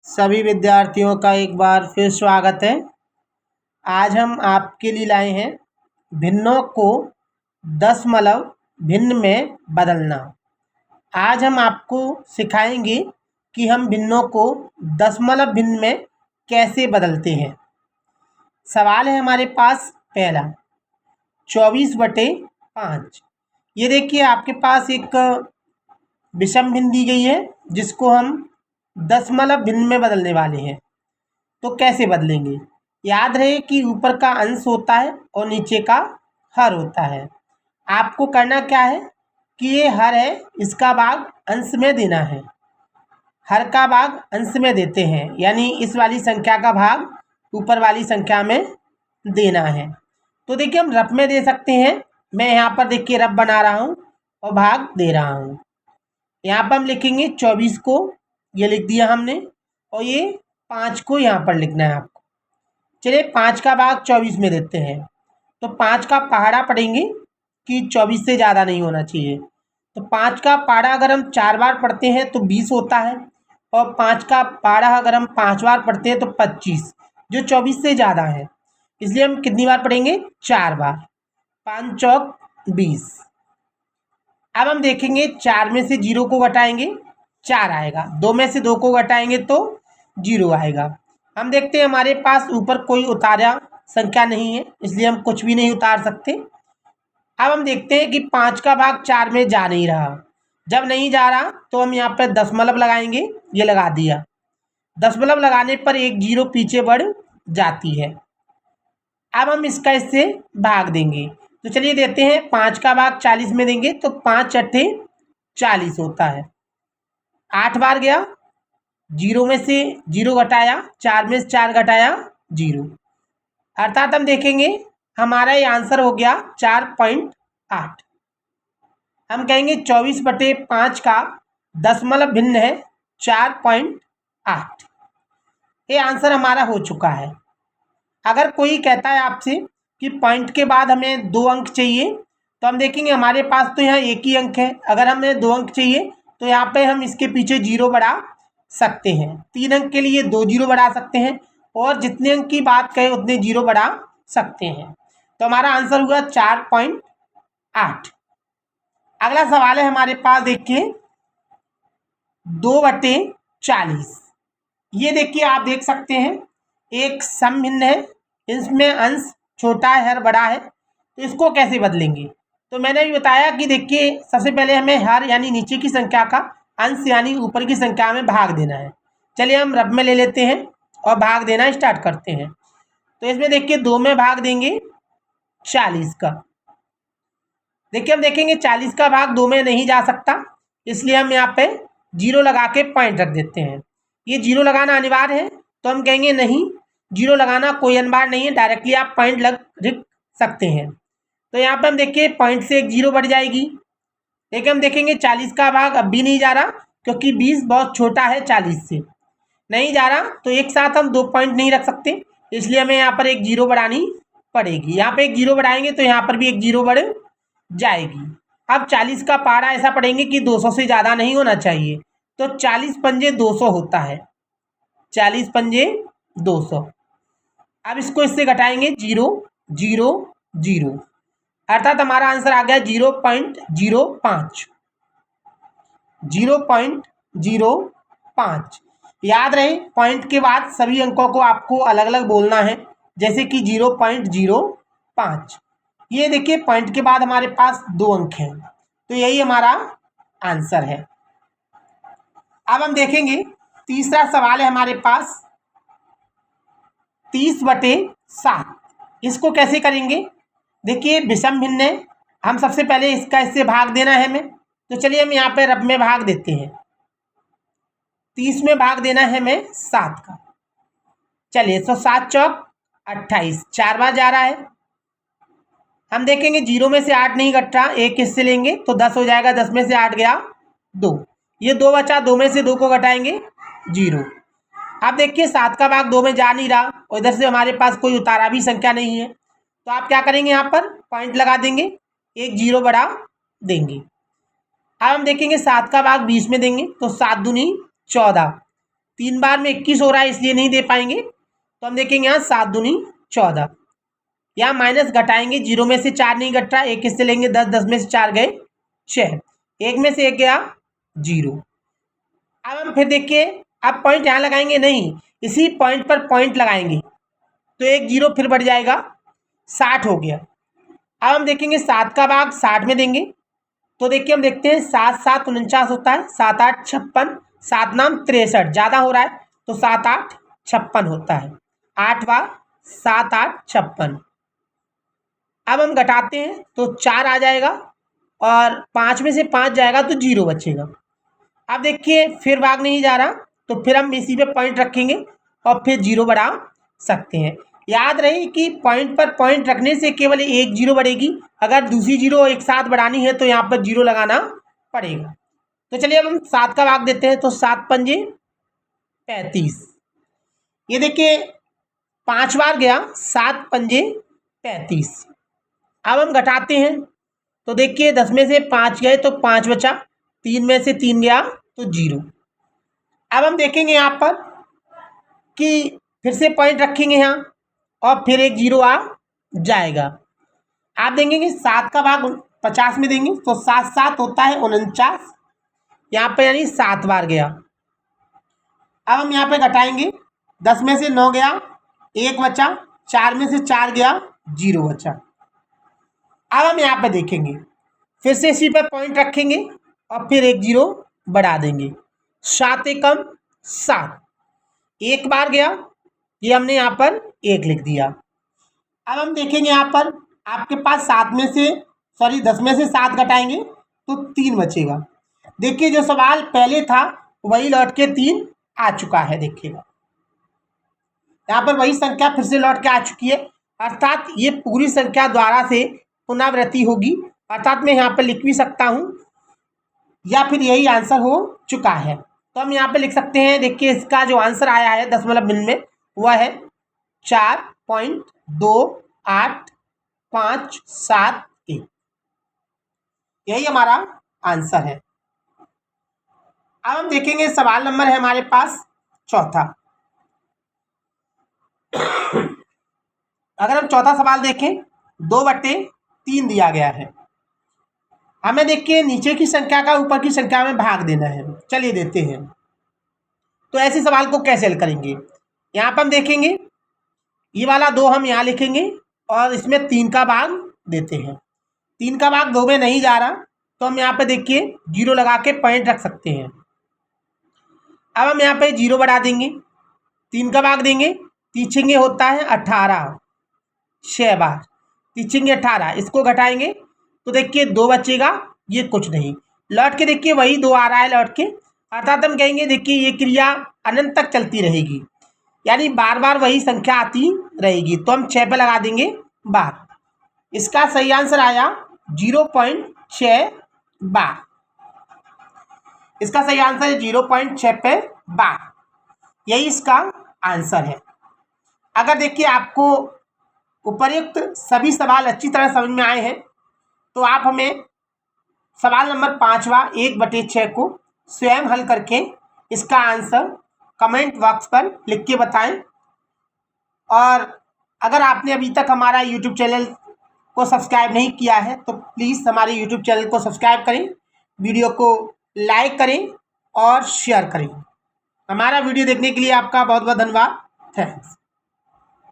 सभी विद्यार्थियों का एक बार फिर स्वागत है। आज हम आपके लिए लाए हैं भिन्नों को दशमलव भिन्न में बदलना। आज हम आपको सिखाएंगे कि हम भिन्नों को दशमलव भिन्न में कैसे बदलते हैं। सवाल है हमारे पास पहला 24/5। ये देखिए आपके पास एक विषम भिन्न दी गई है जिसको हम दशमलव भिन्न में बदलने वाले हैं। तो कैसे बदलेंगे? याद रहे कि ऊपर का अंश होता है और नीचे का हर होता है। आपको करना क्या है कि ये हर है, इसका भाग अंश में देना है। हर का भाग अंश में देते हैं, यानी इस वाली संख्या का भाग ऊपर वाली संख्या में देना है। तो देखिए हम रफ में दे सकते हैं। मैं यहाँ पर देखिए रफ बना रहा हूँ और भाग दे रहा हूँ। यहाँ पर हम लिखेंगे 24 को, ये लिख दिया हमने, और ये 5 को यहाँ पर लिखना है आपको। चलिए 5 का भाग 24 में देते हैं। तो 5 का पहाड़ा पढ़ेंगे कि 24 से ज़्यादा नहीं होना चाहिए। तो 5 का पहाड़ा अगर हम 4 बार पढ़ते हैं तो 20 होता है, और 5 का पहाड़ा अगर हम 5 बार पढ़ते हैं तो 25, जो 24 से ज़्यादा है। इसलिए हम कितनी बार पढ़ेंगे? 4 बार। 5 चौक 20। अब हम देखेंगे 4 में से 0 को घटाएंगे 4 आएगा, 2 में से 2 को घटाएंगे तो 0 आएगा। हम देखते हैं हमारे पास ऊपर कोई उतारा संख्या नहीं है, इसलिए हम कुछ भी नहीं उतार सकते। अब हम देखते हैं कि 5 का भाग 4 में जा नहीं रहा। जब नहीं जा रहा तो हम यहाँ पर दशमलव लगाएंगे। ये लगा दिया। दशमलव लगाने पर एक 0 पीछे बढ़ जाती है। अब हम इसका इससे भाग देंगे। तो चलिए देते हैं 5 का भाग 40 में देंगे तो 5 अट्ठे 40 होता है। 8 बार गया, 0 में से 0 घटाया, 4 में से 4 घटाया 0, अर्थात हम देखेंगे हमारा ये आंसर हो गया 4.8। हम कहेंगे 24/5 का दशमलव भिन्न है 4.8। ये आंसर हमारा हो चुका है। अगर कोई कहता है आपसे कि पॉइंट के बाद हमें 2 अंक चाहिए, तो हम देखेंगे हमारे पास तो यहाँ एक ही अंक है। अगर हमें 2 अंक चाहिए तो यहाँ पे हम इसके पीछे 0 बढ़ा सकते हैं। 3 अंक के लिए 2 0 बढ़ा सकते हैं, और जितने अंक की बात करें उतने 0 बढ़ा सकते हैं। तो हमारा आंसर हुआ 4.8। अगला सवाल है हमारे पास, देखिए 2/40। ये देखिए आप देख सकते हैं एक सम भिन्न है, इसमें अंश छोटा है हर बड़ा है। तो इसको कैसे बदलेंगे? तो मैंने भी बताया कि देखिए सबसे पहले हमें हर यानी नीचे की संख्या का अंश यानी ऊपर की संख्या में भाग देना है। चलिए हम रब में ले लेते हैं और भाग देना स्टार्ट करते हैं। तो इसमें देखिए 2 में भाग देंगे 40 का। देखिए हम देखेंगे 40 का भाग 2 में नहीं जा सकता, इसलिए हम यहाँ पे 0 लगा के पॉइंट रख देते हैं। ये 0 लगाना अनिवार्य है, तो हम कहेंगे नहीं, 0 लगाना कोई अनिवार्य नहीं है, डायरेक्टली आप पॉइंट लिख सकते हैं। तो यहाँ पे हम देखिए पॉइंट से एक 0 बढ़ जाएगी। लेकिन हम देखेंगे 40 का भाग अब भी नहीं जा रहा, क्योंकि 20 बहुत छोटा है 40 से, नहीं जा रहा। तो एक साथ हम 2 पॉइंट नहीं रख सकते, इसलिए हमें यहाँ पर एक 0 बढ़ानी पड़ेगी। यहाँ पे एक 0 बढ़ाएंगे तो यहाँ पर भी एक 0 बढ़ जाएगी। अब 40 का पारा ऐसा पढ़ेंगे कि 200 से ज़्यादा नहीं होना चाहिए। तो 40 पंजे 200 होता है, 40 पंजे 200। अब इसको इससे घटाएंगे 0 0 0, अर्थात हमारा आंसर आ गया 0.05। 0.05। याद रहे पॉइंट के बाद सभी अंकों को आपको अलग अलग बोलना है, जैसे कि 0.05। ये देखिए पॉइंट के बाद हमारे पास 2 अंक हैं, तो यही हमारा आंसर है। अब हम देखेंगे तीसरा सवाल है हमारे पास 30/7। इसको कैसे करेंगे? देखिए विषम भिन्न है, हम सबसे पहले इसका इससे भाग देना है हमें। तो चलिए हम यहाँ पे रब में भाग देते हैं। 30 में भाग देना है हमें 7 का। चलिए तो 7 चौक 28, 4 बार जा रहा है। हम देखेंगे 0 में से 8 नहीं घट रहा, एक हिस्से लेंगे तो 10 हो जाएगा। 10 में से 8 गया 2, ये 2 बचा, 2 में से 2 को घटाएंगे 0। आप देखिए 7 का भाग 2 में जा नहीं रहा, और इधर से हमारे पास कोई उतारा भी संख्या नहीं है। तो आप क्या करेंगे, यहाँ पर पॉइंट लगा देंगे, एक 0 बढ़ा देंगे। अब हम देखेंगे 7 का भाग 20 में देंगे तो 7 दूनी 14, 3 बार में 21 हो रहा है, इसलिए नहीं दे पाएंगे। तो हम देखेंगे यहाँ 7 दूनी 14। यहाँ माइनस घटाएंगे, 0 में से 4 नहीं घट रहा, 1 किससे लेंगे 10, 10 में से 4 गए 6, 1 में से 1 गया 0। अब हम फिर देखिए, अब पॉइंट यहाँ लगाएंगे नहीं, इसी पॉइंट पर पॉइंट लगाएंगे, तो 1 0 फिर बढ़ जाएगा, 60 हो गया। अब हम देखेंगे 7 का भाग 60 में देंगे, तो देखिए हम देखते हैं 7 7 49 होता है, 7 8 56, 7 नाम 63, ज़्यादा हो रहा है तो 7 8 56 होता है, 8 बार 7 8 56। अब हम घटाते हैं तो 4 आ जाएगा और 5 में से 5 जाएगा तो 0 बचेगा। अब देखिए फिर भाग नहीं जा रहा, तो फिर हम इसी पे पॉइंट रखेंगे और फिर 0 बढ़ा सकते हैं। याद रहे कि पॉइंट पर पॉइंट रखने से केवल एक 0 बढ़ेगी, अगर दूसरी 0 एक साथ बढ़ानी है तो यहाँ पर 0 लगाना पड़ेगा। तो चलिए अब हम 7 का भाग देते हैं, तो 7 पंजे 35। ये देखिए 5 बार गया, 7 पंजे 35। अब हम घटाते हैं तो देखिए 10 में से 5 गए तो 5 बचा, 3 में से 3 गया तो 0। अब हम देखेंगे यहाँ पर कि फिर से पॉइंट रखेंगे यहाँ और फिर एक 0 आ जाएगा। आप देंगे कि 7 का भाग 50 में देंगे तो 7 7 होता है 49, यहाँ पर यानी 7 बार गया। अब हम यहाँ पे घटाएंगे, 10 में से 9 गया, 1 बचा, 4 में से 4 गया, 0 बचा। अब हम यहाँ पे देखेंगे, फिर से इसी पर पॉइंट रखेंगे और फिर एक 0 बढ़ा देंगे, 7 एकम 7, 1 बार गया, ये हमने यहाँ पर 1 लिख दिया। अब हम देखेंगे यहाँ पर आपके पास 10 में से 7 घटाएंगे तो 3 बचेगा। देखिए जो सवाल पहले था वही लौट के 3 आ चुका है, देखिएगा यहाँ पर वही संख्या फिर से लौट के आ चुकी है, अर्थात ये पूरी संख्या द्वारा से पुनरावृत्ति होगी, अर्थात मैं यहाँ पर लिख भी सकता हूँ या फिर यही आंसर हो चुका है। तो हम यहाँ पे लिख सकते हैं, देखिए इसका जो आंसर आया है दशमलव भिन्न में वह है 4.2857, यही हमारा आंसर है। अब हम देखेंगे सवाल नंबर है हमारे पास चौथा। अगर हम चौथा सवाल देखें, 2/3 दिया गया है, हमें देखिए नीचे की संख्या का ऊपर की संख्या में भाग देना है। चलिए देते हैं, तो ऐसे सवाल को कैसे हल करेंगे। यहाँ पर हम देखेंगे ये वाला 2 हम यहाँ लिखेंगे और इसमें 3 का भाग देते हैं। 3 का भाग 2 में नहीं जा रहा तो हम यहाँ पे देखिए 0 लगा के पॉइंट रख सकते हैं। अब हम यहाँ पे 0 बढ़ा देंगे, 3 का भाग देंगे, तीछेंगे होता है 18, 6 बार तीछेंगे 18, इसको घटाएंगे तो देखिए 2 बचेगा, ये कुछ नहीं, लौट के देखिए वही 2 आ रहा है लौट के, अर्थात हम कहेंगे देखिए ये क्रिया अनंत तक चलती रहेगी, यानी बार बार वही संख्या आती रहेगी। तो हम 6 पे लगा देंगे बार, इसका सही आंसर आया 0.6 बार, इसका सही आंसर है 0.6 पे बार, यही इसका आंसर है। अगर देखिए आपको उपर्युक्त सभी सवाल अच्छी तरह समझ में आए हैं तो आप हमें सवाल नंबर 5वां 1/6 को स्वयं हल करके इसका आंसर कमेंट बॉक्स पर लिख के बताएं। और अगर आपने अभी तक हमारा यूट्यूब चैनल को सब्सक्राइब नहीं किया है तो प्लीज़ हमारे यूट्यूब चैनल को सब्सक्राइब करें, वीडियो को लाइक करें और शेयर करें। हमारा वीडियो देखने के लिए आपका बहुत बहुत धन्यवाद। थैंक्स।